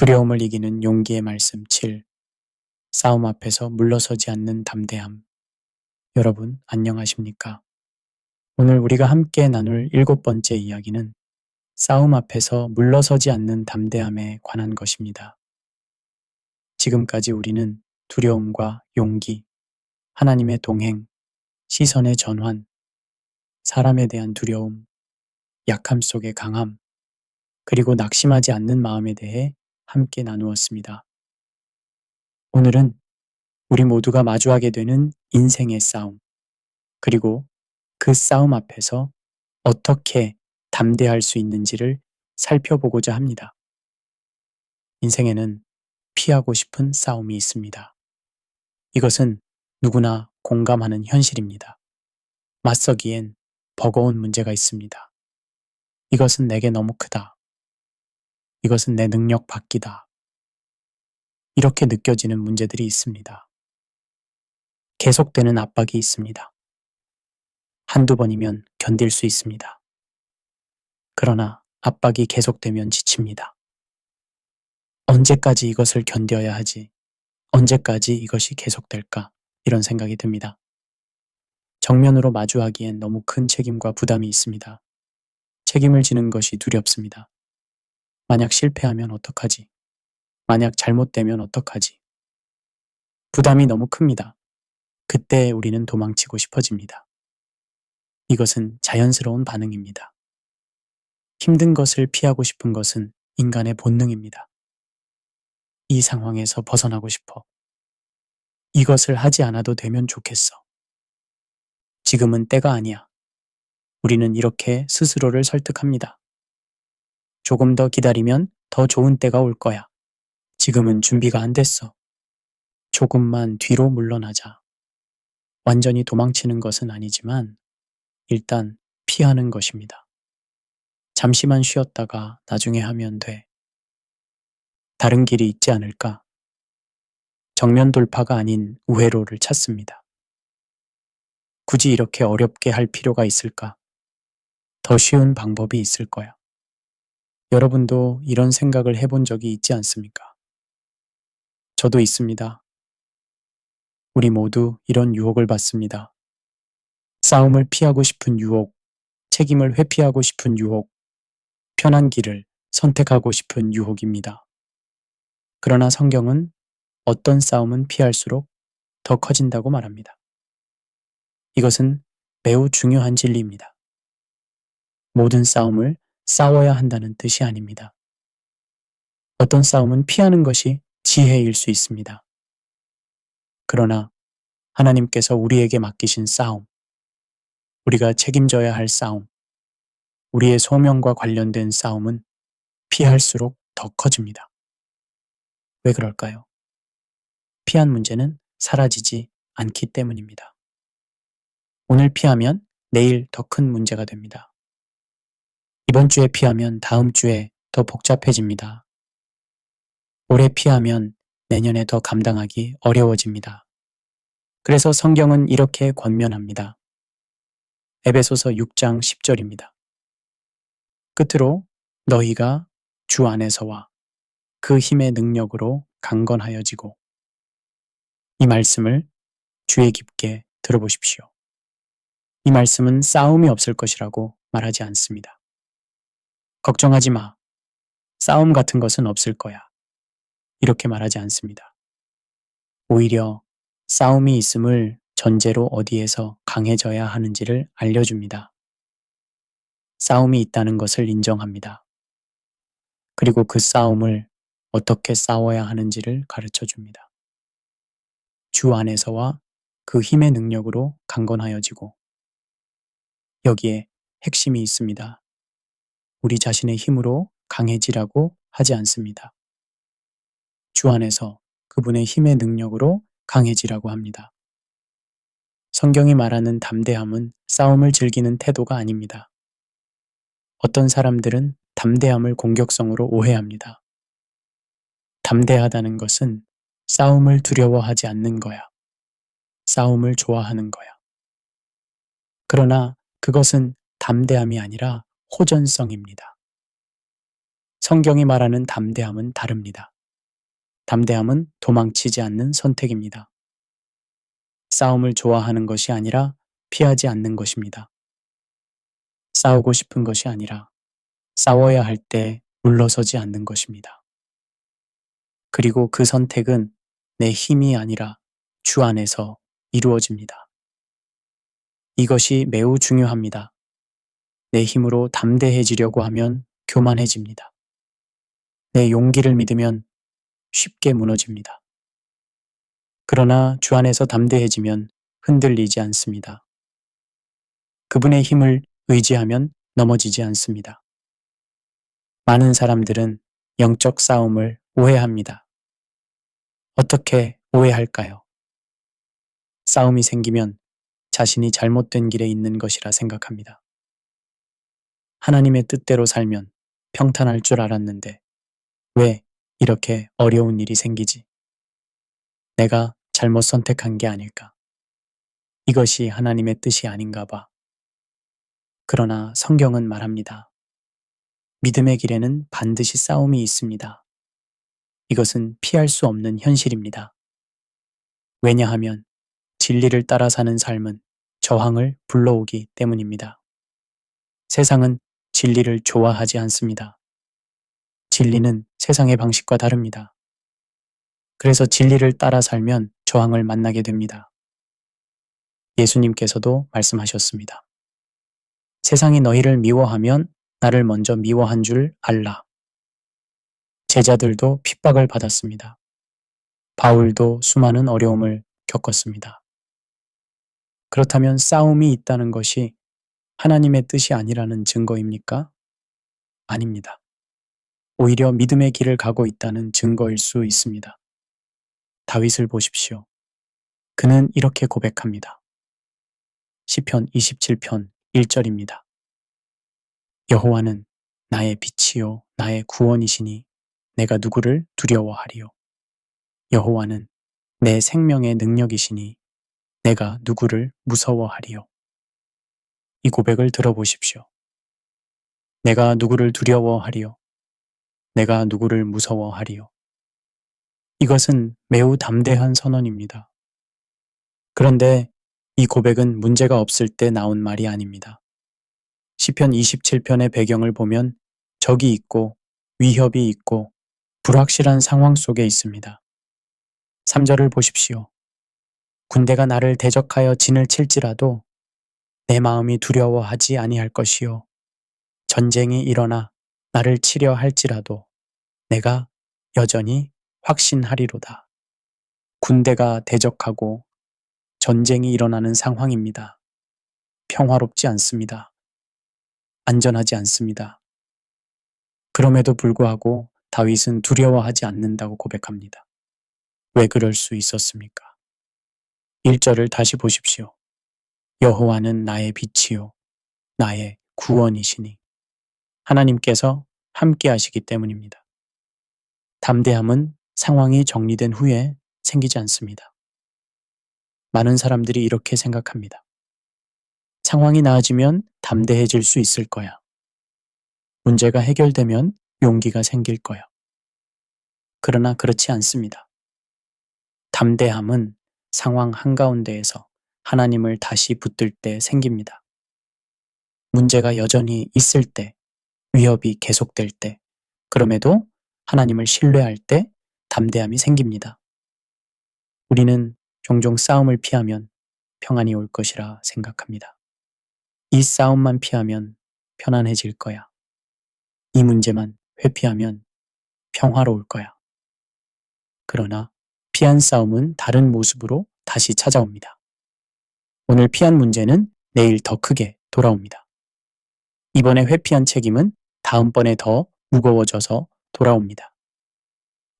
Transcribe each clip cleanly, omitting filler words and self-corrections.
두려움을 이기는 용기의 말씀 7. 싸움 앞에서 물러서지 않는 담대함. 여러분, 안녕하십니까? 오늘 우리가 함께 나눌 7번째 이야기는 싸움 앞에서 물러서지 않는 담대함에 관한 것입니다. 지금까지 우리는 두려움과 용기, 하나님의 동행, 시선의 전환, 사람에 대한 두려움, 약함 속의 강함, 그리고 낙심하지 않는 마음에 대해 함께 나누었습니다. 오늘은 우리 모두가 마주하게 되는 인생의 싸움, 그리고 그 싸움 앞에서 어떻게 담대할 수 있는지를 살펴보고자 합니다. 인생에는 피하고 싶은 싸움이 있습니다. 이것은 누구나 공감하는 현실입니다. 맞서기엔 버거운 문제가 있습니다. 이것은 내게 너무 크다. 이것은 내 능력 밖이다. 이렇게 느껴지는 문제들이 있습니다. 계속되는 압박이 있습니다. 한두 번이면 견딜 수 있습니다. 그러나 압박이 계속되면 지칩니다. 언제까지 이것을 견뎌야 하지? 언제까지 이것이 계속될까? 이런 생각이 듭니다. 정면으로 마주하기엔 너무 큰 책임과 부담이 있습니다. 책임을 지는 것이 두렵습니다. 만약 실패하면 어떡하지? 만약 잘못되면 어떡하지? 부담이 너무 큽니다. 그때 우리는 도망치고 싶어집니다. 이것은 자연스러운 반응입니다. 힘든 것을 피하고 싶은 것은 인간의 본능입니다. 이 상황에서 벗어나고 싶어. 이것을 하지 않아도 되면 좋겠어. 지금은 때가 아니야. 우리는 이렇게 스스로를 설득합니다. 조금 더 기다리면 더 좋은 때가 올 거야. 지금은 준비가 안 됐어. 조금만 뒤로 물러나자. 완전히 도망치는 것은 아니지만 일단 피하는 것입니다. 잠시만 쉬었다가 나중에 하면 돼. 다른 길이 있지 않을까? 정면 돌파가 아닌 우회로를 찾습니다. 굳이 이렇게 어렵게 할 필요가 있을까? 더 쉬운 방법이 있을 거야. 여러분도 이런 생각을 해본 적이 있지 않습니까? 저도 있습니다. 우리 모두 이런 유혹을 받습니다. 싸움을 피하고 싶은 유혹, 책임을 회피하고 싶은 유혹, 편한 길을 선택하고 싶은 유혹입니다. 그러나 성경은 어떤 싸움은 피할수록 더 커진다고 말합니다. 이것은 매우 중요한 진리입니다. 모든 싸움을 싸워야 한다는 뜻이 아닙니다. 어떤 싸움은 피하는 것이 지혜일 수 있습니다. 그러나 하나님께서 우리에게 맡기신 싸움, 우리가 책임져야 할 싸움, 우리의 소명과 관련된 싸움은 피할수록 더 커집니다. 왜 그럴까요? 피한 문제는 사라지지 않기 때문입니다. 오늘 피하면 내일 더 큰 문제가 됩니다. 이번 주에 피하면 다음 주에 더 복잡해집니다. 올해 피하면 내년에 더 감당하기 어려워집니다. 그래서 성경은 이렇게 권면합니다. 에베소서 6장 10절입니다. 끝으로 너희가 주 안에서와 그 힘의 능력으로 강건하여지고. 이 말씀을 주의 깊게 들어보십시오. 이 말씀은 싸움이 없을 것이라고 말하지 않습니다. 걱정하지 마. 싸움 같은 것은 없을 거야. 이렇게 말하지 않습니다. 오히려 싸움이 있음을 전제로 어디에서 강해져야 하는지를 알려줍니다. 싸움이 있다는 것을 인정합니다. 그리고 그 싸움을 어떻게 싸워야 하는지를 가르쳐 줍니다. 주 안에서와 그 힘의 능력으로 강건하여지고. 여기에 핵심이 있습니다. 우리 자신의 힘으로 강해지라고 하지 않습니다. 주 안에서 그분의 힘의 능력으로 강해지라고 합니다. 성경이 말하는 담대함은 싸움을 즐기는 태도가 아닙니다. 어떤 사람들은 담대함을 공격성으로 오해합니다. 담대하다는 것은 싸움을 두려워하지 않는 거야. 싸움을 좋아하는 거야. 그러나 그것은 담대함이 아니라 호전성입니다. 성경이 말하는 담대함은 다릅니다. 담대함은 도망치지 않는 선택입니다. 싸움을 좋아하는 것이 아니라 피하지 않는 것입니다. 싸우고 싶은 것이 아니라 싸워야 할 때 물러서지 않는 것입니다. 그리고 그 선택은 내 힘이 아니라 주 안에서 이루어집니다. 이것이 매우 중요합니다. 내 힘으로 담대해지려고 하면 교만해집니다. 내 용기를 믿으면 쉽게 무너집니다. 그러나 주 안에서 담대해지면 흔들리지 않습니다. 그분의 힘을 의지하면 넘어지지 않습니다. 많은 사람들은 영적 싸움을 오해합니다. 어떻게 오해할까요? 싸움이 생기면 자신이 잘못된 길에 있는 것이라 생각합니다. 하나님의 뜻대로 살면 평탄할 줄 알았는데 왜 이렇게 어려운 일이 생기지? 내가 잘못 선택한 게 아닐까? 이것이 하나님의 뜻이 아닌가 봐. 그러나 성경은 말합니다. 믿음의 길에는 반드시 싸움이 있습니다. 이것은 피할 수 없는 현실입니다. 왜냐하면 진리를 따라 사는 삶은 저항을 불러오기 때문입니다. 세상은 진리를 좋아하지 않습니다. 진리는 세상의 방식과 다릅니다. 그래서 진리를 따라 살면 저항을 만나게 됩니다. 예수님께서도 말씀하셨습니다. 세상이 너희를 미워하면 나를 먼저 미워한 줄 알라. 제자들도 핍박을 받았습니다. 바울도 수많은 어려움을 겪었습니다. 그렇다면 싸움이 있다는 것이 하나님의 뜻이 아니라는 증거입니까? 아닙니다. 오히려 믿음의 길을 가고 있다는 증거일 수 있습니다. 다윗을 보십시오. 그는 이렇게 고백합니다. 시편 27편 1절입니다. 여호와는 나의 빛이요 나의 구원이시니 내가 누구를 두려워하리요. 여호와는 내 생명의 능력이시니 내가 누구를 무서워하리요. 이 고백을 들어보십시오. 내가 누구를 두려워하리요. 내가 누구를 무서워하리요. 이것은 매우 담대한 선언입니다. 그런데 이 고백은 문제가 없을 때 나온 말이 아닙니다. 시편 27편의 배경을 보면 적이 있고 위협이 있고 불확실한 상황 속에 있습니다. 3절을 보십시오. 군대가 나를 대적하여 진을 칠지라도 내 마음이 두려워하지 아니할 것이요. 전쟁이 일어나 나를 치려 할지라도 내가 여전히 확신하리로다. 군대가 대적하고 전쟁이 일어나는 상황입니다. 평화롭지 않습니다. 안전하지 않습니다. 그럼에도 불구하고 다윗은 두려워하지 않는다고 고백합니다. 왜 그럴 수 있었습니까? 1절을 다시 보십시오. 여호와는 나의 빛이요 나의 구원이시니 하나님께서 함께 하시기 때문입니다. 담대함은 상황이 정리된 후에 생기지 않습니다. 많은 사람들이 이렇게 생각합니다. 상황이 나아지면 담대해질 수 있을 거야. 문제가 해결되면 용기가 생길 거야. 그러나 그렇지 않습니다. 담대함은 상황 한가운데에서 하나님을 다시 붙들 때 생깁니다. 문제가 여전히 있을 때, 위협이 계속될 때, 그럼에도 하나님을 신뢰할 때 담대함이 생깁니다. 우리는 종종 싸움을 피하면 평안이 올 것이라 생각합니다. 이 싸움만 피하면 편안해질 거야. 이 문제만 회피하면 평화로울 거야. 그러나 피한 싸움은 다른 모습으로 다시 찾아옵니다. 오늘 피한 문제는 내일 더 크게 돌아옵니다. 이번에 회피한 책임은 다음번에 더 무거워져서 돌아옵니다.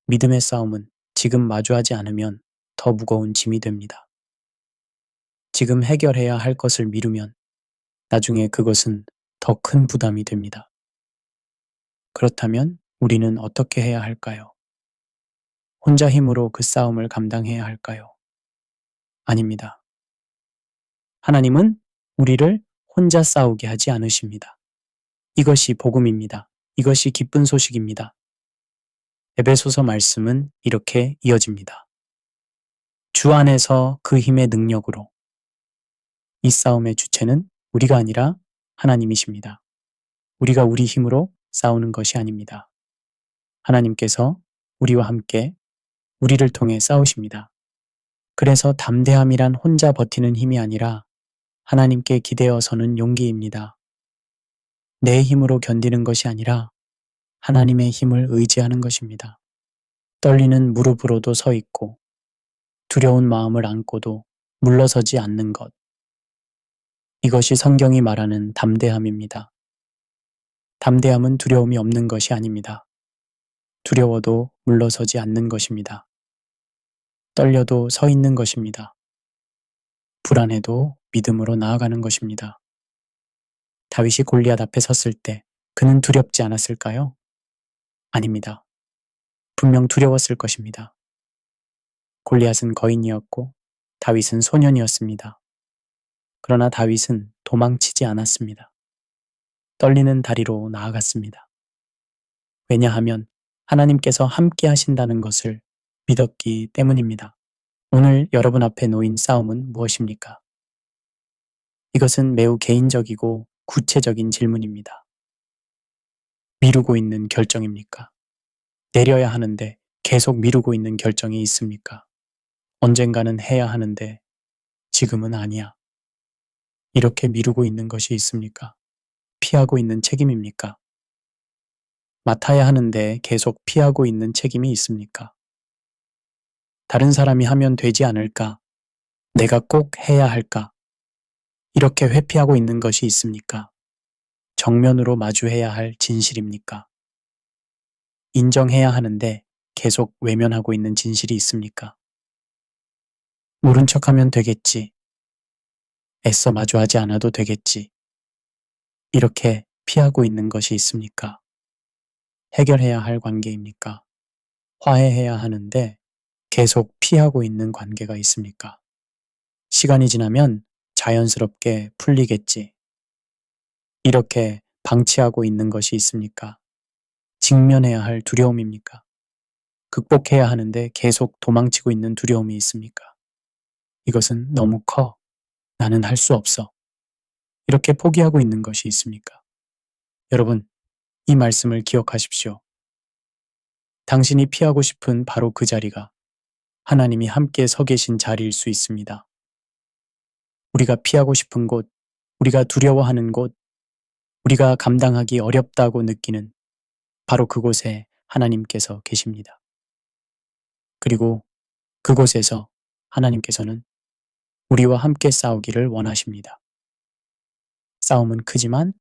믿음의 싸움은 지금 마주하지 않으면 더 무거운 짐이 됩니다. 지금 해결해야 할 것을 미루면 나중에 그것은 더 큰 부담이 됩니다. 그렇다면 우리는 어떻게 해야 할까요? 혼자 힘으로 그 싸움을 감당해야 할까요? 아닙니다. 하나님은 우리를 혼자 싸우게 하지 않으십니다. 이것이 복음입니다. 이것이 기쁜 소식입니다. 에베소서 말씀은 이렇게 이어집니다. 주 안에서 그 힘의 능력으로. 이 싸움의 주체는 우리가 아니라 하나님이십니다. 우리가 우리 힘으로 싸우는 것이 아닙니다. 하나님께서 우리와 함께 우리를 통해 싸우십니다. 그래서 담대함이란 혼자 버티는 힘이 아니라 하나님께 기대어 서는 용기입니다. 내 힘으로 견디는 것이 아니라 하나님의 힘을 의지하는 것입니다. 떨리는 무릎으로도 서 있고 두려운 마음을 안고도 물러서지 않는 것. 이것이 성경이 말하는 담대함입니다. 담대함은 두려움이 없는 것이 아닙니다. 두려워도 물러서지 않는 것입니다. 떨려도 서 있는 것입니다. 불안해도 믿음으로 나아가는 것입니다. 다윗이 골리앗 앞에 섰을 때 그는 두렵지 않았을까요? 아닙니다. 분명 두려웠을 것입니다. 골리앗은 거인이었고 다윗은 소년이었습니다. 그러나 다윗은 도망치지 않았습니다. 떨리는 다리로 나아갔습니다. 왜냐하면 하나님께서 함께 하신다는 것을 믿었기 때문입니다. 오늘 여러분 앞에 놓인 싸움은 무엇입니까? 이것은 매우 개인적이고 구체적인 질문입니다. 미루고 있는 결정입니까? 내려야 하는데 계속 미루고 있는 결정이 있습니까? 언젠가는 해야 하는데 지금은 아니야. 이렇게 미루고 있는 것이 있습니까? 피하고 있는 책임입니까? 맡아야 하는데 계속 피하고 있는 책임이 있습니까? 다른 사람이 하면 되지 않을까? 내가 꼭 해야 할까? 이렇게 회피하고 있는 것이 있습니까? 정면으로 마주해야 할 진실입니까? 인정해야 하는데 계속 외면하고 있는 진실이 있습니까? 모른 척하면 되겠지. 애써 마주하지 않아도 되겠지. 이렇게 피하고 있는 것이 있습니까? 해결해야 할 관계입니까? 화해해야 하는데 계속 피하고 있는 관계가 있습니까? 시간이 지나면 자연스럽게 풀리겠지. 이렇게 방치하고 있는 것이 있습니까? 직면해야 할 두려움입니까? 극복해야 하는데 계속 도망치고 있는 두려움이 있습니까? 이것은 너무 커. 나는 할 수 없어. 이렇게 포기하고 있는 것이 있습니까? 여러분, 이 말씀을 기억하십시오. 당신이 피하고 싶은 바로 그 자리가 하나님이 함께 서 계신 자리일 수 있습니다. 우리가 피하고 싶은 곳, 우리가 두려워하는 곳, 우리가 감당하기 어렵다고 느끼는 바로 그곳에 하나님께서 계십니다. 그리고 그곳에서 하나님께서는 우리와 함께 싸우기를 원하십니다. 싸움은 크지만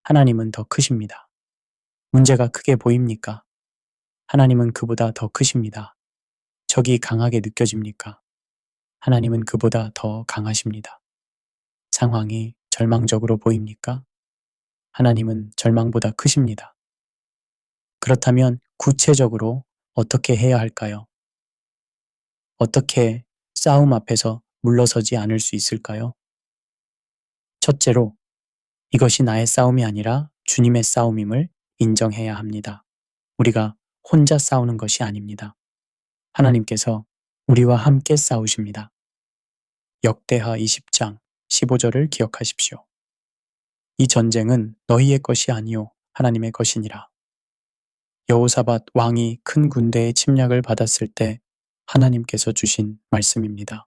하나님은 더 크십니다. 문제가 크게 보입니까? 하나님은 그보다 더 크십니다. 적이 강하게 느껴집니까? 하나님은 그보다 더 강하십니다. 상황이 절망적으로 보입니까? 하나님은 절망보다 크십니다. 그렇다면 구체적으로 어떻게 해야 할까요? 어떻게 싸움 앞에서 물러서지 않을 수 있을까요? 첫째로, 이것이 나의 싸움이 아니라 주님의 싸움임을 인정해야 합니다. 우리가 혼자 싸우는 것이 아닙니다. 하나님께서 우리와 함께 싸우십니다. 역대하 20장 15절을 기억하십시오. 이 전쟁은 너희의 것이 아니요 하나님의 것이니라. 여호사밧 왕이 큰 군대의 침략을 받았을 때 하나님께서 주신 말씀입니다.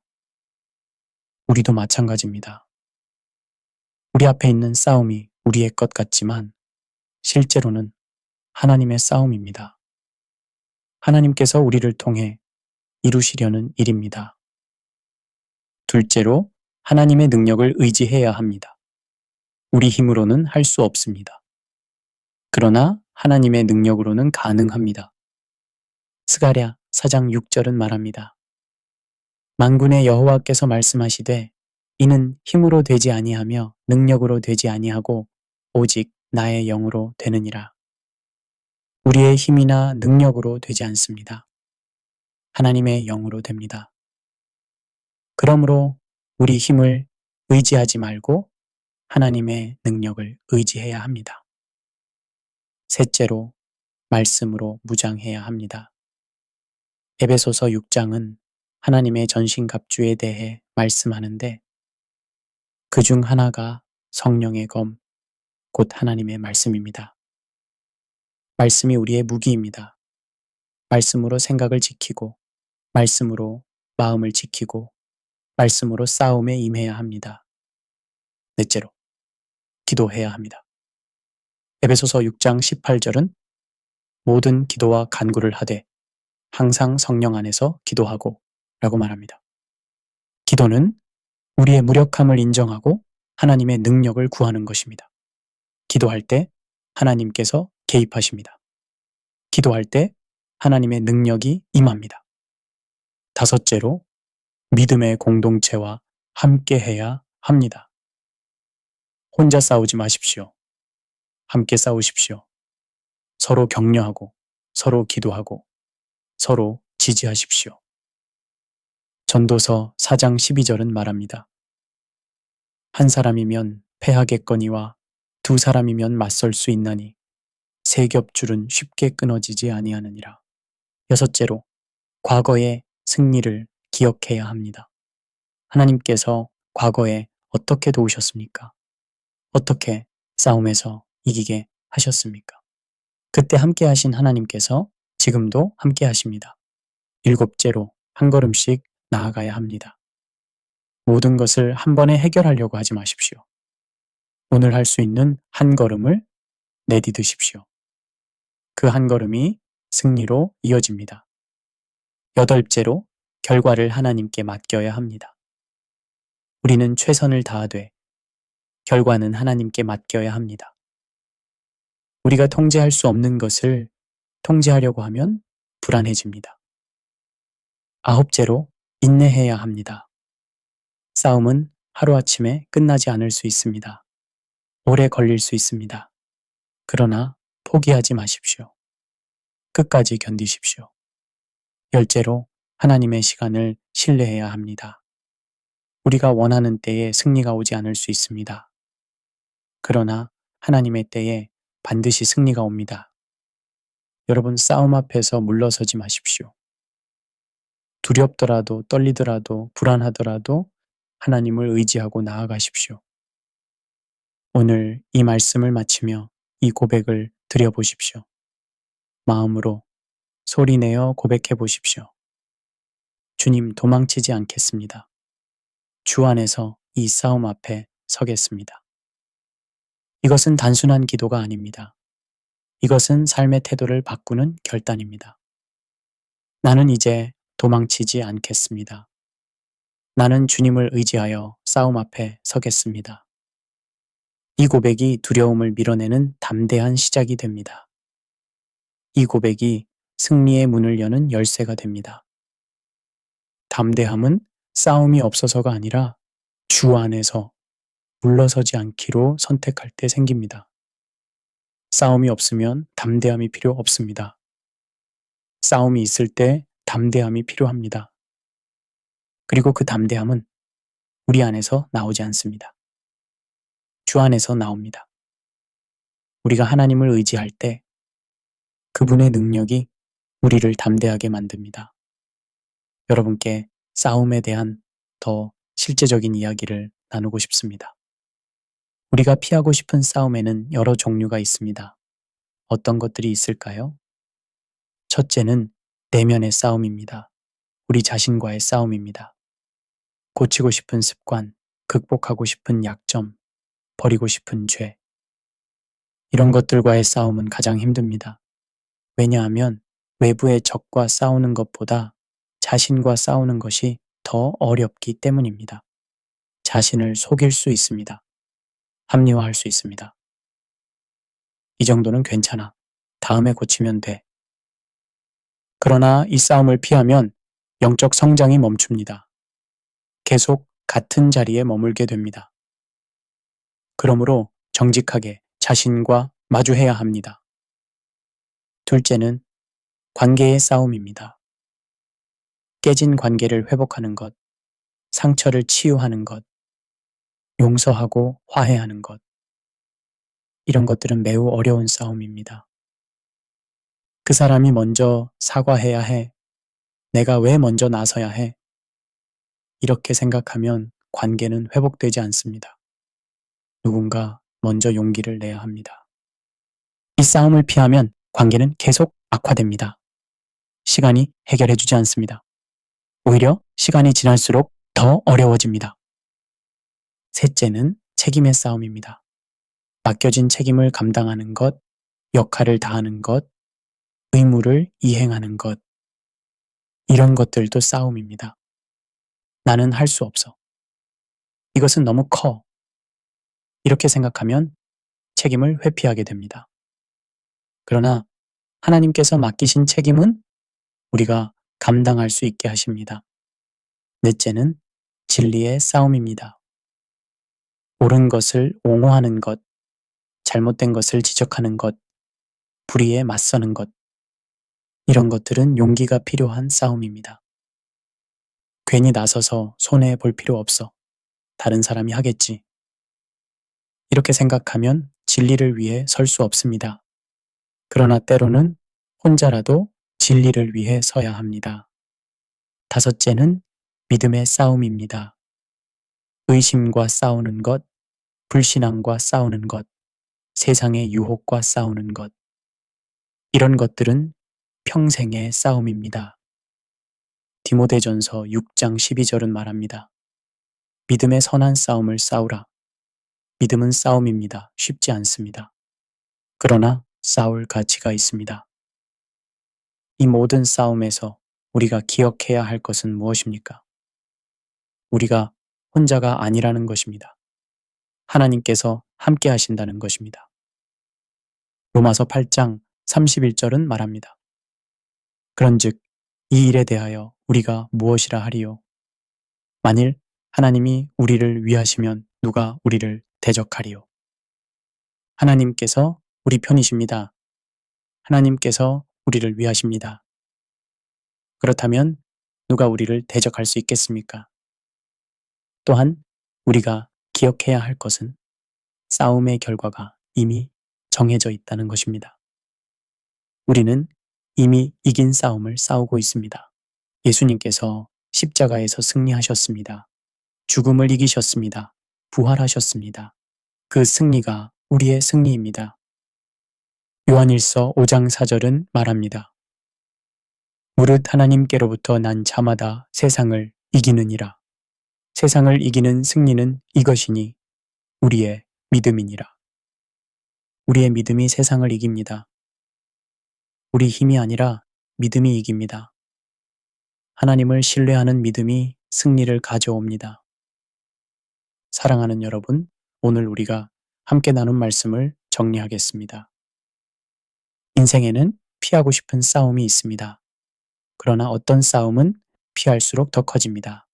우리도 마찬가지입니다. 우리 앞에 있는 싸움이 우리의 것 같지만 실제로는 하나님의 싸움입니다. 하나님께서 우리를 통해 이루시려는 일입니다. 둘째로, 하나님의 능력을 의지해야 합니다. 우리 힘으로는 할 수 없습니다. 그러나 하나님의 능력으로는 가능합니다. 스가랴 4장 6절은 말합니다. 만군의 여호와께서 말씀하시되 이는 힘으로 되지 아니하며 능력으로 되지 아니하고 오직 나의 영으로 되느니라. 우리의 힘이나 능력으로 되지 않습니다. 하나님의 영으로 됩니다. 그러므로 우리 힘을 의지하지 말고 하나님의 능력을 의지해야 합니다. 셋째로, 말씀으로 무장해야 합니다. 에베소서 6장은 하나님의 전신갑주에 대해 말씀하는데 그 중 하나가 성령의 검, 곧 하나님의 말씀입니다. 말씀이 우리의 무기입니다. 말씀으로 생각을 지키고, 말씀으로 마음을 지키고, 말씀으로 싸움에 임해야 합니다. 넷째로, 기도해야 합니다. 에베소서 6장 18절은 모든 기도와 간구를 하되 항상 성령 안에서 기도하고 라고 말합니다. 기도는 우리의 무력함을 인정하고 하나님의 능력을 구하는 것입니다. 기도할 때 하나님께서 개입하십니다. 기도할 때 하나님의 능력이 임합니다. 다섯째로, 믿음의 공동체와 함께 해야 합니다. 혼자 싸우지 마십시오. 함께 싸우십시오. 서로 격려하고, 서로 기도하고, 서로 지지하십시오. 전도서 4장 12절은 말합니다. 한 사람이면 패하겠거니와 두 사람이면 맞설 수 있나니 세 겹줄은 쉽게 끊어지지 아니하느니라. 여섯째로, 과거의 승리를 기억해야 합니다. 하나님께서 과거에 어떻게 도우셨습니까? 어떻게 싸움에서 이기게 하셨습니까? 그때 함께 하신 하나님께서 지금도 함께 하십니다. 일곱째로, 한 걸음씩 나아가야 합니다. 모든 것을 한 번에 해결하려고 하지 마십시오. 오늘 할 수 있는 한 걸음을 내디드십시오. 그 한 걸음이 승리로 이어집니다. 여덟째로, 결과를 하나님께 맡겨야 합니다. 우리는 최선을 다하되 결과는 하나님께 맡겨야 합니다. 우리가 통제할 수 없는 것을 통제하려고 하면 불안해집니다. 아홉째로, 인내해야 합니다. 싸움은 하루아침에 끝나지 않을 수 있습니다. 오래 걸릴 수 있습니다. 그러나 포기하지 마십시오. 끝까지 견디십시오. 열째로, 하나님의 시간을 신뢰해야 합니다. 우리가 원하는 때에 승리가 오지 않을 수 있습니다. 그러나 하나님의 때에 반드시 승리가 옵니다. 여러분, 싸움 앞에서 물러서지 마십시오. 두렵더라도 떨리더라도 불안하더라도 하나님을 의지하고 나아가십시오. 오늘 이 말씀을 마치며 이 고백을 드려보십시오. 마음으로 소리내어 고백해 보십시오. 주님, 도망치지 않겠습니다. 주 안에서 이 싸움 앞에 서겠습니다. 이것은 단순한 기도가 아닙니다. 이것은 삶의 태도를 바꾸는 결단입니다. 나는 이제 도망치지 않겠습니다. 나는 주님을 의지하여 싸움 앞에 서겠습니다. 이 고백이 두려움을 밀어내는 담대한 시작이 됩니다. 이 고백이 승리의 문을 여는 열쇠가 됩니다. 담대함은 싸움이 없어서가 아니라 주 안에서 물러서지 않기로 선택할 때 생깁니다. 싸움이 없으면 담대함이 필요 없습니다. 싸움이 있을 때 담대함이 필요합니다. 그리고 그 담대함은 우리 안에서 나오지 않습니다. 주 안에서 나옵니다. 우리가 하나님을 의지할 때 그분의 능력이 우리를 담대하게 만듭니다. 여러분께 싸움에 대한 더 실제적인 이야기를 나누고 싶습니다. 우리가 피하고 싶은 싸움에는 여러 종류가 있습니다. 어떤 것들이 있을까요? 첫째는 내면의 싸움입니다. 우리 자신과의 싸움입니다. 고치고 싶은 습관, 극복하고 싶은 약점, 버리고 싶은 죄. 이런 것들과의 싸움은 가장 힘듭니다. 왜냐하면 외부의 적과 싸우는 것보다 자신과 싸우는 것이 더 어렵기 때문입니다. 자신을 속일 수 있습니다. 합리화할 수 있습니다. 이 정도는 괜찮아. 다음에 고치면 돼. 그러나 이 싸움을 피하면 영적 성장이 멈춥니다. 계속 같은 자리에 머물게 됩니다. 그러므로 정직하게 자신과 마주해야 합니다. 둘째는 관계의 싸움입니다. 깨진 관계를 회복하는 것, 상처를 치유하는 것, 용서하고 화해하는 것. 이런 것들은 매우 어려운 싸움입니다. 그 사람이 먼저 사과해야 해. 내가 왜 먼저 나서야 해? 이렇게 생각하면 관계는 회복되지 않습니다. 누군가 먼저 용기를 내야 합니다. 이 싸움을 피하면 관계는 계속 악화됩니다. 시간이 해결해주지 않습니다. 오히려 시간이 지날수록 더 어려워집니다. 셋째는 책임의 싸움입니다. 맡겨진 책임을 감당하는 것, 역할을 다하는 것, 의무를 이행하는 것, 이런 것들도 싸움입니다. 나는 할 수 없어. 이것은 너무 커. 이렇게 생각하면 책임을 회피하게 됩니다. 그러나 하나님께서 맡기신 책임은 우리가 감당할 수 있게 하십니다. 넷째는 진리의 싸움입니다. 옳은 것을 옹호하는 것, 잘못된 것을 지적하는 것, 불의에 맞서는 것, 이런 것들은 용기가 필요한 싸움입니다. 괜히 나서서 손해 볼 필요 없어. 다른 사람이 하겠지. 이렇게 생각하면 진리를 위해 설 수 없습니다. 그러나 때로는 혼자라도 진리를 위해 서야 합니다. 다섯째는 믿음의 싸움입니다. 의심과 싸우는 것, 불신앙과 싸우는 것, 세상의 유혹과 싸우는 것. 이런 것들은 평생의 싸움입니다. 디모데전서 6장 12절은 말합니다. 믿음의 선한 싸움을 싸우라. 믿음은 싸움입니다. 쉽지 않습니다. 그러나 싸울 가치가 있습니다. 이 모든 싸움에서 우리가 기억해야 할 것은 무엇입니까? 우리가 혼자가 아니라는 것입니다. 하나님께서 함께 하신다는 것입니다. 로마서 8장 31절은 말합니다. 그런즉 이 일에 대하여 우리가 무엇이라 하리요? 만일 하나님이 우리를 위하시면 누가 우리를 대적하리요? 하나님께서 우리 편이십니다. 하나님께서 우리를 위하십니다. 그렇다면 누가 우리를 대적할 수 있겠습니까? 또한 우리가 기억해야 할 것은 싸움의 결과가 이미 정해져 있다는 것입니다. 우리는 이미 이긴 싸움을 싸우고 있습니다. 예수님께서 십자가에서 승리하셨습니다. 죽음을 이기셨습니다. 부활하셨습니다. 그 승리가 우리의 승리입니다. 요한일서 5장 4절은 말합니다. 무릇 하나님께로부터 난 자마다 세상을 이기느니라. 세상을 이기는 승리는 이것이니 우리의 믿음이니라. 우리의 믿음이 세상을 이깁니다. 우리 힘이 아니라 믿음이 이깁니다. 하나님을 신뢰하는 믿음이 승리를 가져옵니다. 사랑하는 여러분, 오늘 우리가 함께 나눈 말씀을 정리하겠습니다. 인생에는 피하고 싶은 싸움이 있습니다. 그러나 어떤 싸움은 피할수록 더 커집니다.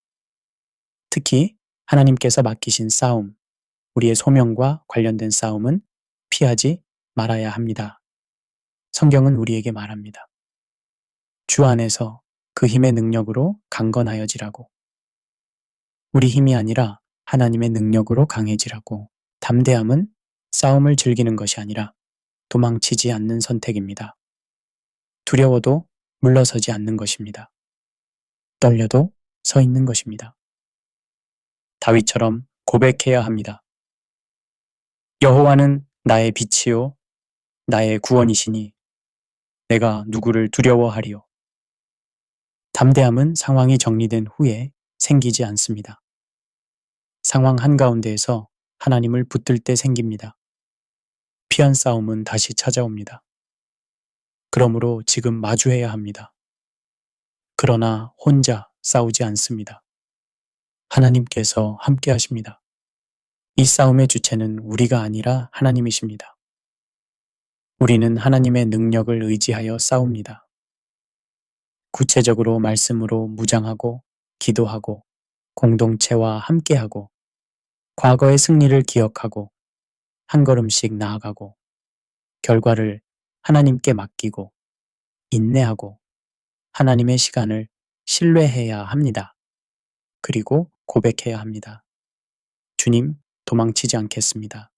특히 하나님께서 맡기신 싸움, 우리의 소명과 관련된 싸움은 피하지 말아야 합니다. 성경은 우리에게 말합니다. 주 안에서 그 힘의 능력으로 강건하여지라고. 우리 힘이 아니라 하나님의 능력으로 강해지라고. 담대함은 싸움을 즐기는 것이 아니라 도망치지 않는 선택입니다. 두려워도 물러서지 않는 것입니다. 떨려도 서 있는 것입니다. 다윗처럼 고백해야 합니다. 여호와는 나의 빛이요 나의 구원이시니 내가 누구를 두려워하리요. 담대함은 상황이 정리된 후에 생기지 않습니다. 상황 한가운데에서 하나님을 붙들 때 생깁니다. 피한 싸움은 다시 찾아옵니다. 그러므로 지금 마주해야 합니다. 그러나 혼자 싸우지 않습니다. 하나님께서 함께 하십니다. 이 싸움의 주체는 우리가 아니라 하나님이십니다. 우리는 하나님의 능력을 의지하여 싸웁니다. 구체적으로 말씀으로 무장하고 기도하고 공동체와 함께하고 과거의 승리를 기억하고 한 걸음씩 나아가고 결과를 하나님께 맡기고 인내하고 하나님의 시간을 신뢰해야 합니다. 그리고 고백해야 합니다. 주님, 도망치지 않겠습니다.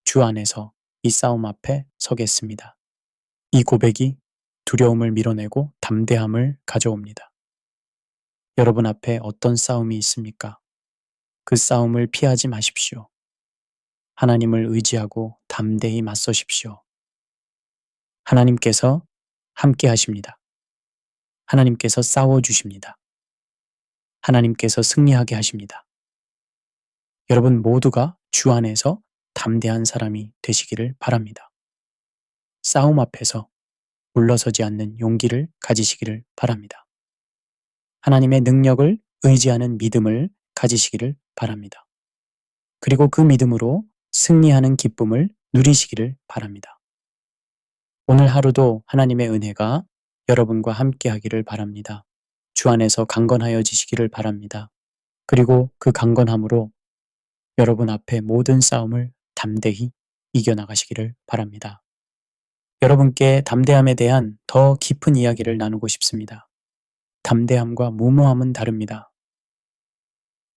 주 안에서 이 싸움 앞에 서겠습니다. 이 고백이 두려움을 밀어내고 담대함을 가져옵니다. 여러분 앞에 어떤 싸움이 있습니까? 그 싸움을 피하지 마십시오. 하나님을 의지하고 담대히 맞서십시오. 하나님께서 함께 하십니다. 하나님께서 싸워주십니다. 하나님께서 승리하게 하십니다. 여러분 모두가 주 안에서 담대한 사람이 되시기를 바랍니다. 싸움 앞에서 물러서지 않는 용기를 가지시기를 바랍니다. 하나님의 능력을 의지하는 믿음을 가지시기를 바랍니다. 그리고 그 믿음으로 승리하는 기쁨을 누리시기를 바랍니다. 오늘 하루도 하나님의 은혜가 여러분과 함께 하기를 바랍니다. 주 안에서 강건하여지시기를 바랍니다. 그리고 그 강건함으로 여러분 앞에 모든 싸움을 담대히 이겨나가시기를 바랍니다. 여러분께 담대함에 대한 더 깊은 이야기를 나누고 싶습니다. 담대함과 무모함은 다릅니다.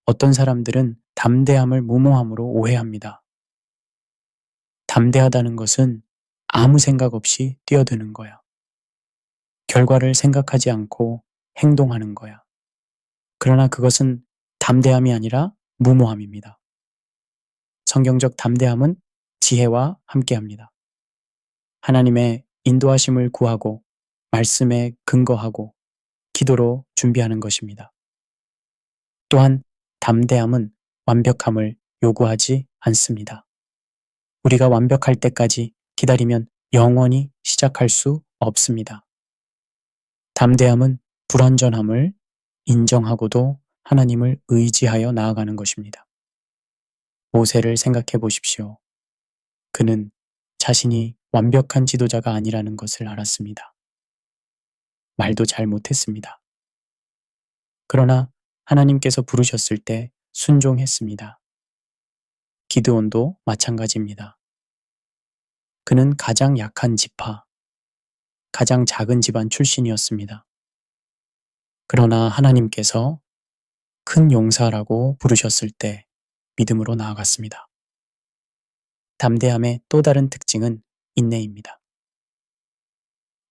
어떤 사람들은 담대함을 무모함으로 오해합니다. 담대하다는 것은 아무 생각 없이 뛰어드는 거야. 결과를 생각하지 않고 행동하는 거야. 그러나 그것은 담대함이 아니라 무모함입니다. 성경적 담대함은 지혜와 함께합니다. 하나님의 인도하심을 구하고 말씀에 근거하고 기도로 준비하는 것입니다. 또한 담대함은 완벽함을 요구하지 않습니다. 우리가 완벽할 때까지 기다리면 영원히 시작할 수 없습니다. 담대함은 불완전함을 인정하고도 하나님을 의지하여 나아가는 것입니다. 모세를 생각해 보십시오. 그는 자신이 완벽한 지도자가 아니라는 것을 알았습니다. 말도 잘 못했습니다. 그러나 하나님께서 부르셨을 때 순종했습니다. 기드온도 마찬가지입니다. 그는 가장 약한 지파, 가장 작은 집안 출신이었습니다. 그러나 하나님께서 큰 용사라고 부르셨을 때 믿음으로 나아갔습니다. 담대함의 또 다른 특징은 인내입니다.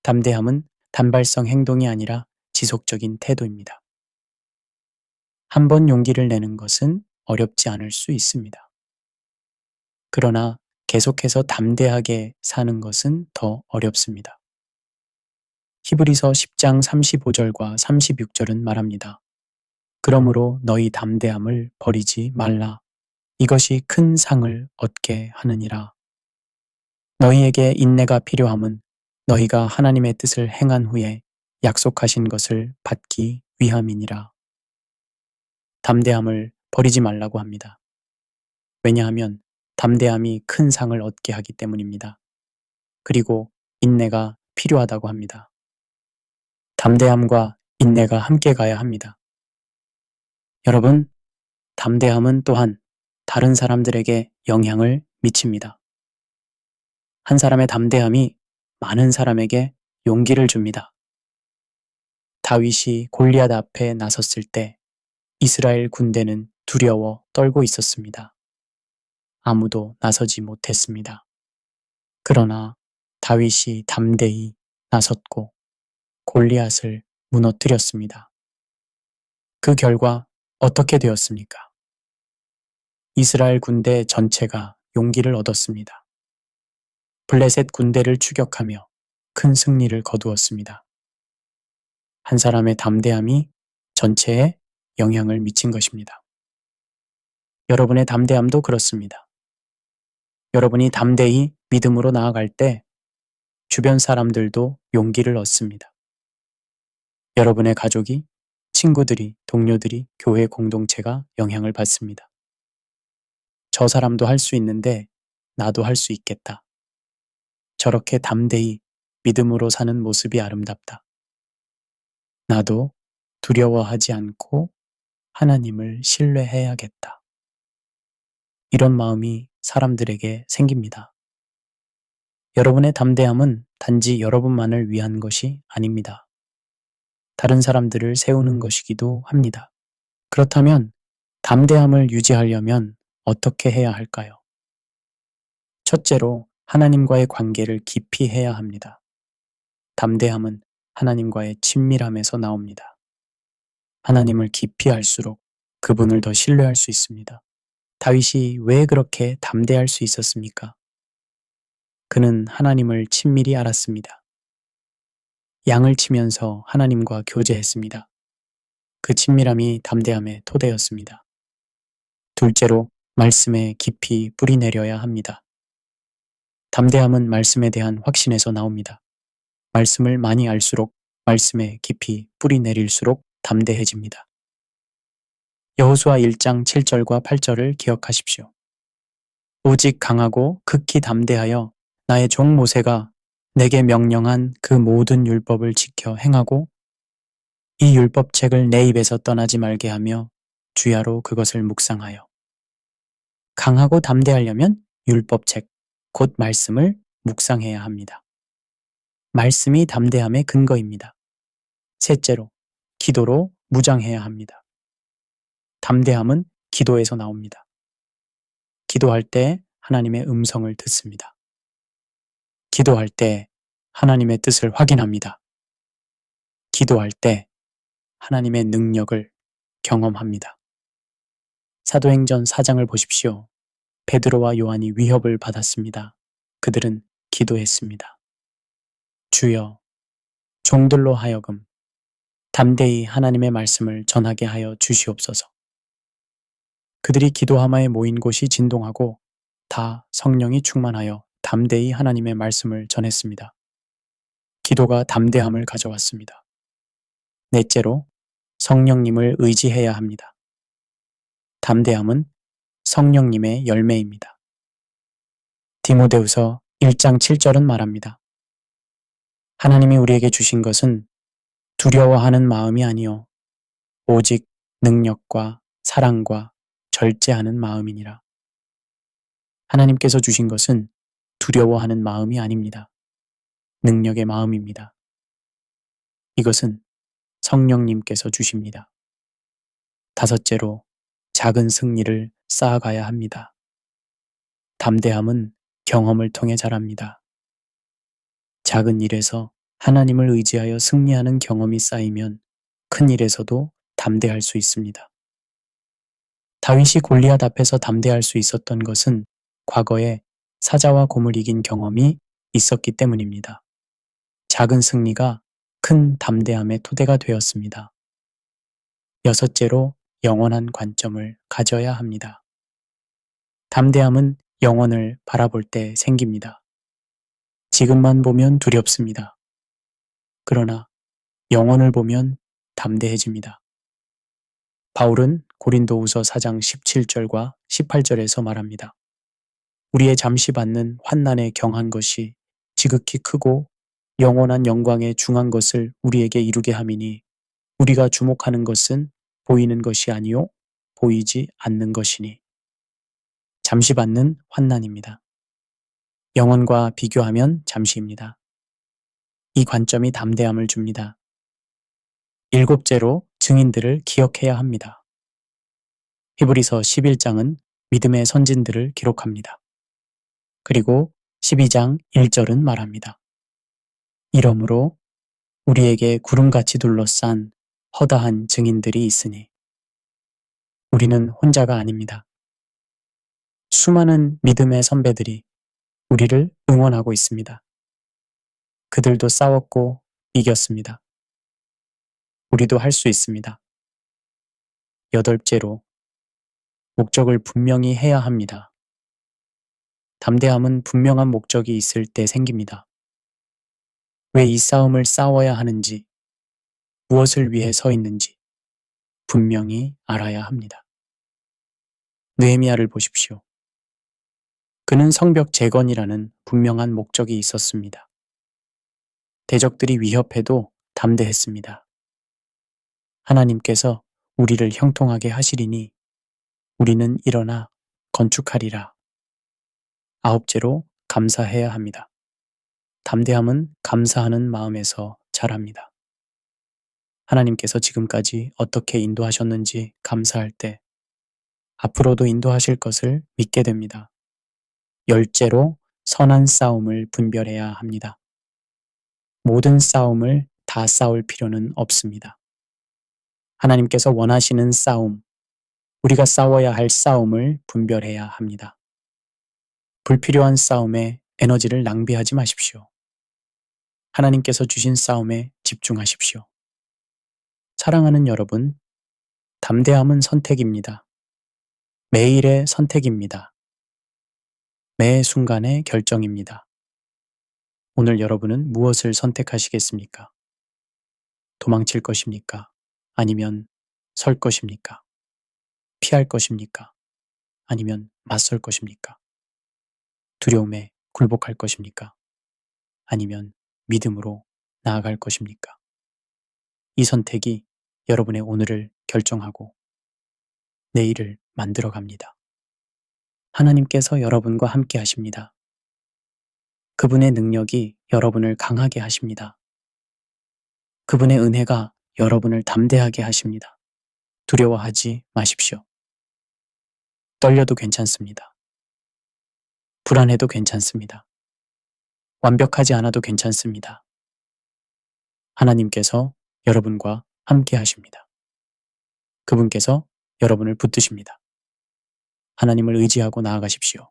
담대함은 단발성 행동이 아니라 지속적인 태도입니다. 한 번 용기를 내는 것은 어렵지 않을 수 있습니다. 그러나 계속해서 담대하게 사는 것은 더 어렵습니다. 히브리서 10장 35절과 36절은 말합니다. 그러므로 너희 담대함을 버리지 말라. 이것이 큰 상을 얻게 하느니라. 너희에게 인내가 필요함은 너희가 하나님의 뜻을 행한 후에 약속하신 것을 받기 위함이니라. 담대함을 버리지 말라고 합니다. 왜냐하면 담대함이 큰 상을 얻게 하기 때문입니다. 그리고 인내가 필요하다고 합니다. 담대함과 인내가 함께 가야 합니다. 여러분, 담대함은 또한 다른 사람들에게 영향을 미칩니다. 한 사람의 담대함이 많은 사람에게 용기를 줍니다. 다윗이 골리앗 앞에 나섰을 때 이스라엘 군대는 두려워 떨고 있었습니다. 아무도 나서지 못했습니다. 그러나 다윗이 담대히 나섰고 골리앗을 무너뜨렸습니다. 그 결과 어떻게 되었습니까? 이스라엘 군대 전체가 용기를 얻었습니다. 블레셋 군대를 추격하며 큰 승리를 거두었습니다. 한 사람의 담대함이 전체에 영향을 미친 것입니다. 여러분의 담대함도 그렇습니다. 여러분이 담대히 믿음으로 나아갈 때 주변 사람들도 용기를 얻습니다. 여러분의 가족이, 친구들이, 동료들이, 교회 공동체가 영향을 받습니다. 저 사람도 할 수 있는데 나도 할 수 있겠다. 저렇게 담대히 믿음으로 사는 모습이 아름답다. 나도 두려워하지 않고 하나님을 신뢰해야겠다. 이런 마음이 사람들에게 생깁니다. 여러분의 담대함은 단지 여러분만을 위한 것이 아닙니다. 다른 사람들을 세우는 것이기도 합니다. 그렇다면 담대함을 유지하려면 어떻게 해야 할까요? 첫째로 하나님과의 관계를 깊이 해야 합니다. 담대함은 하나님과의 친밀함에서 나옵니다. 하나님을 깊이 알수록 그분을 더 신뢰할 수 있습니다. 다윗이 왜 그렇게 담대할 수 있었습니까? 그는 하나님을 친밀히 알았습니다. 양을 치면서 하나님과 교제했습니다. 그 친밀함이 담대함의 토대였습니다. 둘째로, 말씀에 깊이 뿌리 내려야 합니다. 담대함은 말씀에 대한 확신에서 나옵니다. 말씀을 많이 알수록 말씀에 깊이 뿌리 내릴수록 담대해집니다. 여호수아 1장 7절과 8절을 기억하십시오. 오직 강하고 극히 담대하여 나의 종 모세가 내게 명령한 그 모든 율법을 지켜 행하고 이 율법책을 내 입에서 떠나지 말게 하며 주야로 그것을 묵상하여. 강하고 담대하려면 율법책, 곧 말씀을 묵상해야 합니다. 말씀이 담대함의 근거입니다. 셋째로, 기도로 무장해야 합니다. 담대함은 기도에서 나옵니다. 기도할 때 하나님의 음성을 듣습니다. 기도할 때 하나님의 뜻을 확인합니다. 기도할 때 하나님의 능력을 경험합니다. 사도행전 4장을 보십시오. 베드로와 요한이 위협을 받았습니다. 그들은 기도했습니다. 주여, 종들로 하여금 담대히 하나님의 말씀을 전하게 하여 주시옵소서. 그들이 기도함에 모인 곳이 진동하고 다 성령이 충만하여 담대히 하나님의 말씀을 전했습니다. 기도가 담대함을 가져왔습니다. 넷째로, 성령님을 의지해야 합니다. 담대함은 성령님의 열매입니다. 디모데후서 1장 7절은 말합니다. 하나님이 우리에게 주신 것은 두려워하는 마음이 아니요 오직 능력과 사랑과 절제하는 마음이니라. 하나님께서 주신 것은 두려워하는 마음이 아닙니다. 능력의 마음입니다. 이것은 성령님께서 주십니다. 다섯째로, 작은 승리를 쌓아가야 합니다. 담대함은 경험을 통해 자랍니다. 작은 일에서 하나님을 의지하여 승리하는 경험이 쌓이면 큰 일에서도 담대할 수 있습니다. 다윗이 골리앗 앞에서 담대할 수 있었던 것은 과거에 사자와 곰을 이긴 경험이 있었기 때문입니다. 작은 승리가 큰 담대함의 토대가 되었습니다. 여섯째로, 영원한 관점을 가져야 합니다. 담대함은 영원을 바라볼 때 생깁니다. 지금만 보면 두렵습니다. 그러나 영원을 보면 담대해집니다. 바울은 고린도후서 4장 17절과 18절에서 말합니다. 우리의 잠시 받는 환난에 경한 것이 지극히 크고 영원한 영광에 중한 것을 우리에게 이루게 함이니 우리가 주목하는 것은 보이는 것이 아니요 보이지 않는 것이니. 잠시 받는 환난입니다. 영원과 비교하면 잠시입니다. 이 관점이 담대함을 줍니다. 일곱째로, 증인들을 기억해야 합니다. 히브리서 11장은 믿음의 선진들을 기록합니다. 그리고 12장 1절은 말합니다. 이러므로 우리에게 구름같이 둘러싼 허다한 증인들이 있으니. 우리는 혼자가 아닙니다. 수많은 믿음의 선배들이 우리를 응원하고 있습니다. 그들도 싸웠고 이겼습니다. 우리도 할 수 있습니다. 여덟째로, 목적을 분명히 해야 합니다. 담대함은 분명한 목적이 있을 때 생깁니다. 왜 이 싸움을 싸워야 하는지, 무엇을 위해 서 있는지 분명히 알아야 합니다. 느헤미야를 보십시오. 그는 성벽 재건이라는 분명한 목적이 있었습니다. 대적들이 위협해도 담대했습니다. 하나님께서 우리를 형통하게 하시리니 우리는 일어나 건축하리라. 아홉째로, 감사해야 합니다. 담대함은 감사하는 마음에서 자랍니다. 하나님께서 지금까지 어떻게 인도하셨는지 감사할 때 앞으로도 인도하실 것을 믿게 됩니다. 열째로, 선한 싸움을 분별해야 합니다. 모든 싸움을 다 싸울 필요는 없습니다. 하나님께서 원하시는 싸움, 우리가 싸워야 할 싸움을 분별해야 합니다. 불필요한 싸움에 에너지를 낭비하지 마십시오. 하나님께서 주신 싸움에 집중하십시오. 사랑하는 여러분, 담대함은 선택입니다. 매일의 선택입니다. 매 순간의 결정입니다. 오늘 여러분은 무엇을 선택하시겠습니까? 도망칠 것입니까? 아니면 설 것입니까? 피할 것입니까? 아니면 맞설 것입니까? 두려움에 굴복할 것입니까? 아니면 믿음으로 나아갈 것입니까? 이 선택이 여러분의 오늘을 결정하고 내일을 만들어 갑니다. 하나님께서 여러분과 함께 하십니다. 그분의 능력이 여러분을 강하게 하십니다. 그분의 은혜가 여러분을 담대하게 하십니다. 두려워하지 마십시오. 떨려도 괜찮습니다. 불안해도 괜찮습니다. 완벽하지 않아도 괜찮습니다. 하나님께서 여러분과 함께 하십니다. 그분께서 여러분을 붙드십니다. 하나님을 의지하고 나아가십시오.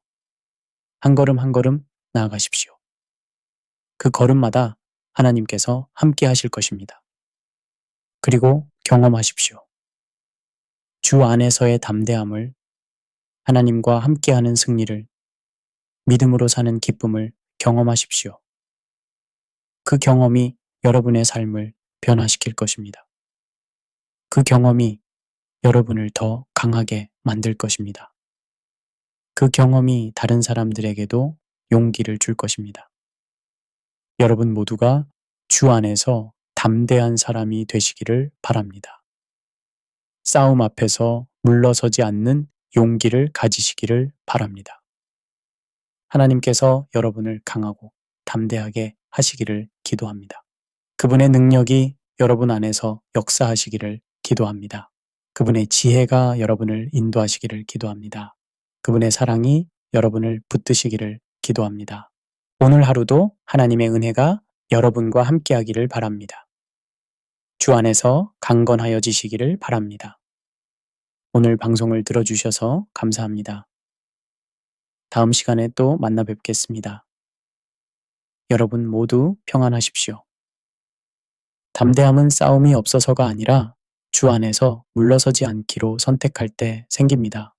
한 걸음 한 걸음 나아가십시오. 그 걸음마다 하나님께서 함께 하실 것입니다. 그리고 경험하십시오. 주 안에서의 담대함을, 하나님과 함께하는 승리를, 믿음으로 사는 기쁨을 경험하십시오. 그 경험이 여러분의 삶을 변화시킬 것입니다. 그 경험이 여러분을 더 강하게 만들 것입니다. 그 경험이 다른 사람들에게도 용기를 줄 것입니다. 여러분 모두가 주 안에서 담대한 사람이 되시기를 바랍니다. 싸움 앞에서 물러서지 않는 용기를 가지시기를 바랍니다. 하나님께서 여러분을 강하고 담대하게 하시기를 기도합니다. 그분의 능력이 여러분 안에서 역사하시기를 기도합니다. 그분의 지혜가 여러분을 인도하시기를 기도합니다. 그분의 사랑이 여러분을 붙드시기를 기도합니다. 오늘 하루도 하나님의 은혜가 여러분과 함께하기를 바랍니다. 주 안에서 강건하여지시기를 바랍니다. 오늘 방송을 들어주셔서 감사합니다. 다음 시간에 또 만나 뵙겠습니다. 여러분 모두 평안하십시오. 담대함은 싸움이 없어서가 아니라 주 안에서 물러서지 않기로 선택할 때 생깁니다.